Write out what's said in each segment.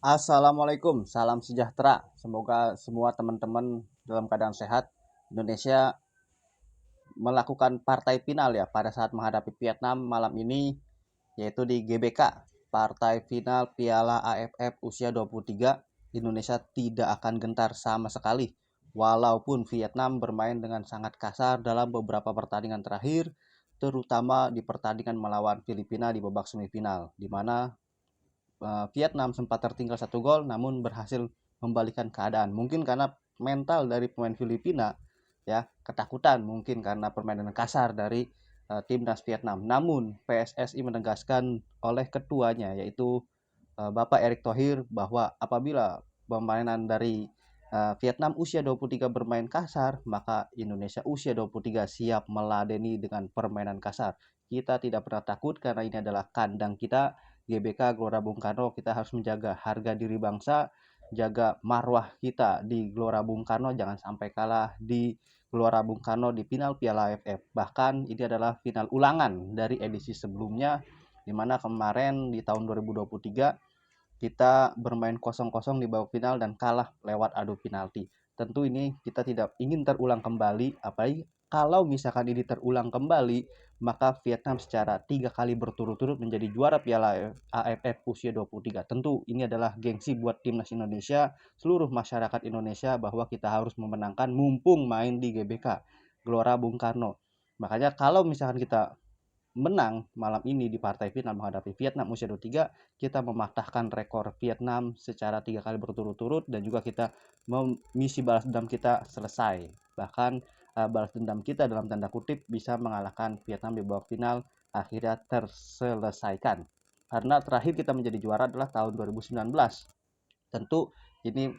Assalamualaikum, salam sejahtera. Semoga semua teman-teman dalam keadaan sehat. Indonesia melakukan partai final ya pada saat menghadapi Vietnam malam ini, yaitu di GBK, partai final Piala AFF usia 23. Indonesia tidak akan gentar sama sekali. Walaupun Vietnam bermain dengan sangat kasar dalam beberapa pertandingan terakhir, terutama di pertandingan melawan Filipina di babak semifinal, di mana Vietnam sempat tertinggal 1 gol namun berhasil membalikan keadaan. Mungkin karena mental dari pemain Filipina ya, ketakutan mungkin karena permainan kasar dari timnas Vietnam. Namun PSSI menegaskan oleh ketuanya yaitu Bapak Erick Thohir bahwa apabila permainan dari Vietnam usia 23 bermain kasar, maka Indonesia usia 23 siap meladeni dengan permainan kasar. Kita tidak pernah takut karena ini adalah kandang kita, GBK Gelora Bung Karno. Kita harus menjaga harga diri bangsa, jaga marwah kita di Gelora Bung Karno, jangan sampai kalah di Gelora Bung Karno di final Piala AFF. Bahkan ini adalah final ulangan dari edisi sebelumnya, di mana kemarin di tahun 2023 kita bermain kosong-kosong di babak final dan kalah lewat adu penalti. Tentu ini kita tidak ingin terulang kembali, apalagi kalau misalkan ini terulang kembali, maka Vietnam secara 3 kali berturut-turut menjadi juara Piala AFF usia 23. Tentu ini adalah gengsi buat timnas Indonesia, seluruh masyarakat Indonesia bahwa kita harus memenangkan mumpung main di GBK, Gelora Bung Karno. Makanya kalau misalkan kita menang malam ini di partai final menghadapi Vietnam usia 23, kita mematahkan rekor Vietnam secara 3 kali berturut-turut dan juga kita misi balas dendam kita selesai. Bahkan balas dendam kita dalam tanda kutip bisa mengalahkan Vietnam di babak final akhirnya terselesaikan. Karena terakhir kita menjadi juara adalah tahun 2019. Tentu ini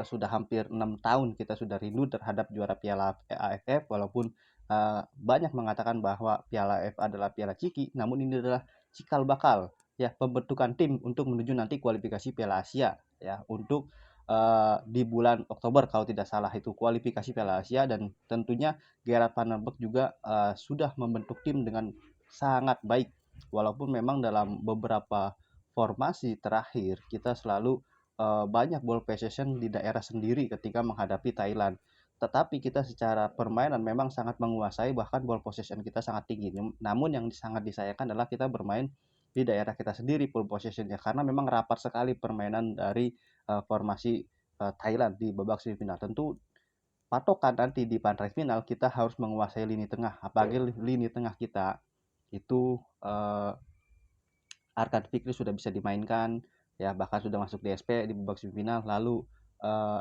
sudah hampir 6 tahun kita sudah rindu terhadap juara Piala AFF, walaupun banyak mengatakan bahwa Piala AFF adalah Piala Ciki, namun ini adalah cikal bakal ya pembentukan tim untuk menuju nanti kualifikasi Piala Asia ya untuk di bulan Oktober kalau tidak salah itu kualifikasi Piala Asia. Dan tentunya Gerard Van den Berg juga sudah membentuk tim dengan sangat baik, walaupun memang dalam beberapa formasi terakhir kita selalu banyak ball possession di daerah sendiri ketika menghadapi Thailand. Tetapi kita secara permainan memang sangat menguasai, bahkan ball possession kita sangat tinggi. Namun yang sangat disayangkan adalah kita bermain di daerah kita sendiri ball possessionnya, karena memang rapat sekali permainan dari formasi Thailand di babak semifinal. Tentu patokan nanti di partai final kita harus menguasai lini tengah, apalagi lini tengah kita itu Arkan Fikri sudah bisa dimainkan ya, bahkan sudah masuk DSP di babak semifinal. Lalu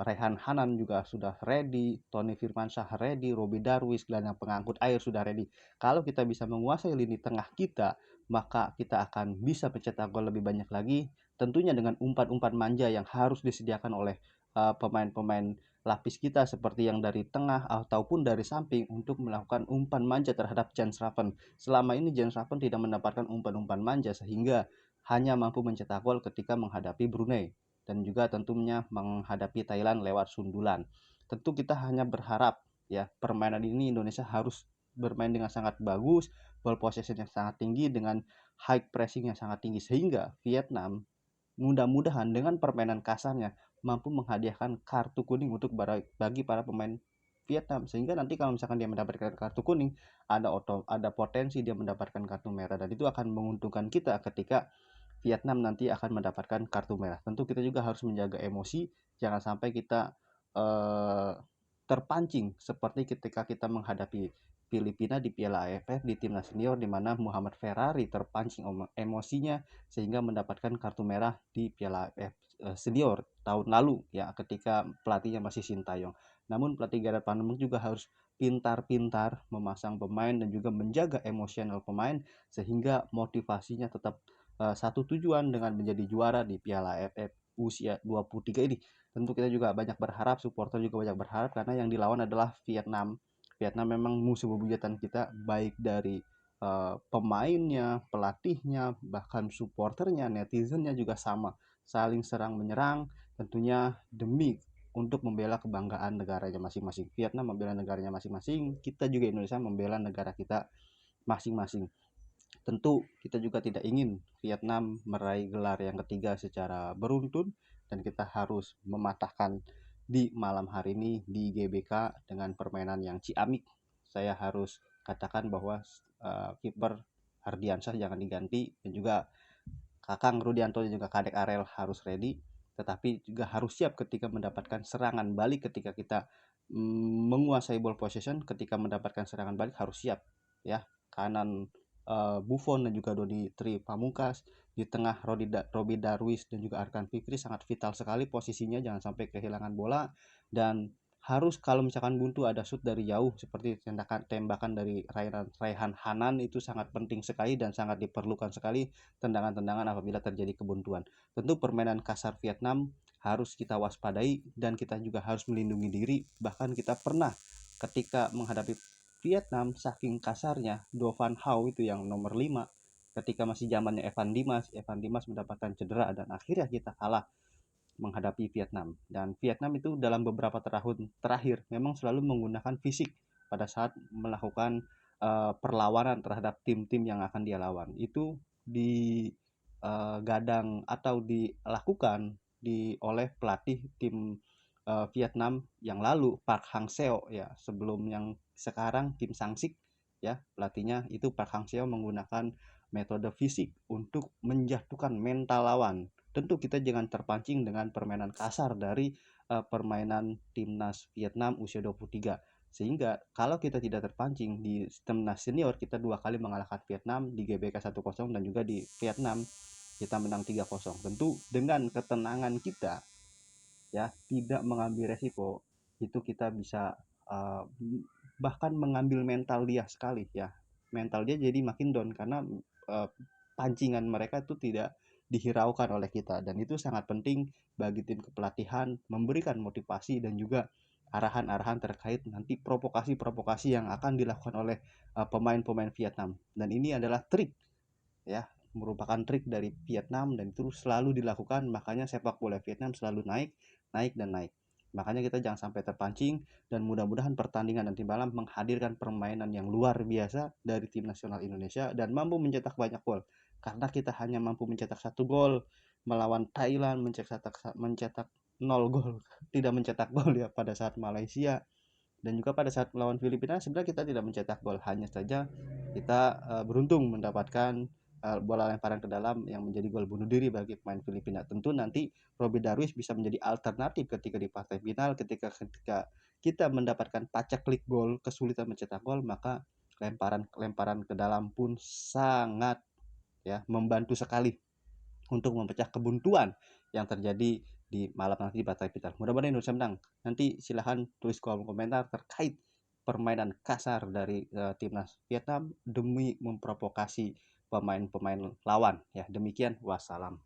Rehan Hanan juga sudah ready, Tony Firmansyah ready, Robi Darwis gelandang pengangkut air sudah ready. Kalau kita bisa menguasai lini tengah kita, maka kita akan bisa mencetak gol lebih banyak lagi, tentunya dengan umpan-umpan manja yang harus disediakan oleh pemain-pemain lapis kita seperti yang dari tengah ataupun dari samping untuk melakukan umpan manja terhadap Jens Raven. Selama ini Jens Raven tidak mendapatkan umpan-umpan manja sehingga hanya mampu mencetak gol ketika menghadapi Brunei dan juga tentunya menghadapi Thailand lewat sundulan. Tentu kita hanya berharap ya permainan ini Indonesia harus bermain dengan sangat bagus, ball possession yang sangat tinggi dengan high pressing yang sangat tinggi sehingga Vietnam mudah-mudahan dengan permainan kasarnya mampu menghadiahkan kartu kuning untuk bagi para pemain Vietnam, sehingga nanti kalau misalkan dia mendapatkan kartu kuning ada potensi dia mendapatkan kartu merah, dan itu akan menguntungkan kita ketika Vietnam nanti akan mendapatkan kartu merah. Tentu kita juga harus menjaga emosi, jangan sampai kita eh, terpancing seperti ketika kita menghadapi Filipina di Piala AFF di timnas senior, di mana Muhammad Ferrari terpancing emosinya sehingga mendapatkan kartu merah di Piala AFF senior tahun lalu ya, ketika pelatihnya masih Sintayong. Namun pelatih Gerard Van juga harus pintar-pintar memasang pemain dan juga menjaga emosional pemain sehingga motivasinya tetap satu tujuan dengan menjadi juara di Piala AFF usia 23 ini. Tentu kita juga banyak berharap, supporter juga banyak berharap karena yang dilawan adalah Vietnam. Vietnam memang musuh bebuyutan kita, baik dari pemainnya, pelatihnya, bahkan supporternya, netizennya juga sama. Saling serang menyerang tentunya demi untuk membela kebanggaan negaranya masing-masing. Vietnam membela negaranya masing-masing, kita juga Indonesia membela negara kita masing-masing. Tentu kita juga tidak ingin Vietnam meraih gelar yang ketiga secara beruntun, dan kita harus mematahkan di malam hari ini di GBK dengan permainan yang ciamik. Saya harus katakan bahwa kiper Hardiansyah jangan diganti, dan juga Kakang Rudianto dan juga Kadek Arel harus ready, tetapi juga harus siap ketika mendapatkan serangan balik. Ketika kita menguasai ball possession, ketika mendapatkan serangan balik harus siap ya. Kanan Buffon dan juga Doni Tri Pamungkas, di tengah Robi Darwis dan juga Arkan Fikri sangat vital sekali posisinya, jangan sampai kehilangan bola. Dan harus kalau misalkan buntu ada shoot dari jauh seperti tembakan dari Raihan Hanan, itu sangat penting sekali dan sangat diperlukan sekali tendangan-tendangan apabila terjadi kebuntuan. Tentu permainan kasar Vietnam harus kita waspadai dan kita juga harus melindungi diri. Bahkan kita pernah ketika menghadapi Vietnam saking kasarnya, Do Van Hau itu yang nomor 5, ketika masih zamannya Evan Dimas mendapatkan cedera dan akhirnya kita kalah menghadapi Vietnam. Dan Vietnam itu dalam beberapa tahun terakhir memang selalu menggunakan fisik pada saat melakukan perlawanan terhadap tim-tim yang akan dia lawan. Itu digadang atau dilakukan oleh pelatih tim Vietnam yang lalu, Park Hang-seo ya, sebelum yang sekarang Kim Sang-sik ya, pelatihnya itu Park Hang-seo menggunakan metode fisik untuk menjatuhkan mental lawan. Tentu kita jangan terpancing dengan permainan kasar dari permainan timnas Vietnam usia 23. Sehingga kalau kita tidak terpancing di timnas senior, kita 2 kali mengalahkan Vietnam di GBK 1-0 dan juga di Vietnam kita menang 3-0. Tentu dengan ketenangan kita ya, tidak mengambil resiko, itu kita bisa uh, bahkan mengambil mental dia sekali ya. Mental dia jadi makin down karena uh, pancingan mereka itu tidak dihiraukan oleh kita, dan itu sangat penting bagi tim kepelatihan memberikan motivasi dan juga arahan-arahan terkait nanti provokasi-provokasi yang akan dilakukan oleh pemain-pemain Vietnam. Dan ini adalah trik ya, merupakan trik dari Vietnam dan itu selalu dilakukan, makanya sepak bola Vietnam selalu naik, naik dan naik. Makanya kita jangan sampai terpancing, dan mudah-mudahan pertandingan nanti malam menghadirkan permainan yang luar biasa dari tim nasional Indonesia dan mampu mencetak banyak gol. Karena kita hanya mampu mencetak 1 gol melawan Thailand, mencetak 0 gol, tidak mencetak gol ya pada saat Malaysia, dan juga pada saat melawan Filipina sebenarnya kita tidak mencetak gol, hanya saja kita beruntung mendapatkan bola lemparan ke dalam yang menjadi gol bunuh diri bagi pemain Filipina. Tentu nanti Robi Darwis bisa menjadi alternatif ketika di partai final, ketika kita mendapatkan pacak klik gol, kesulitan mencetak gol, maka lemparan ke dalam pun sangat ya membantu sekali untuk memecah kebuntuan yang terjadi di malam nanti di Partai Final. Mudah-mudahan Indonesia menang. Nanti silahkan tulis kolom komentar terkait permainan kasar dari timnas Vietnam demi memprovokasi pemain-pemain lawan. Ya, demikian. Wassalam.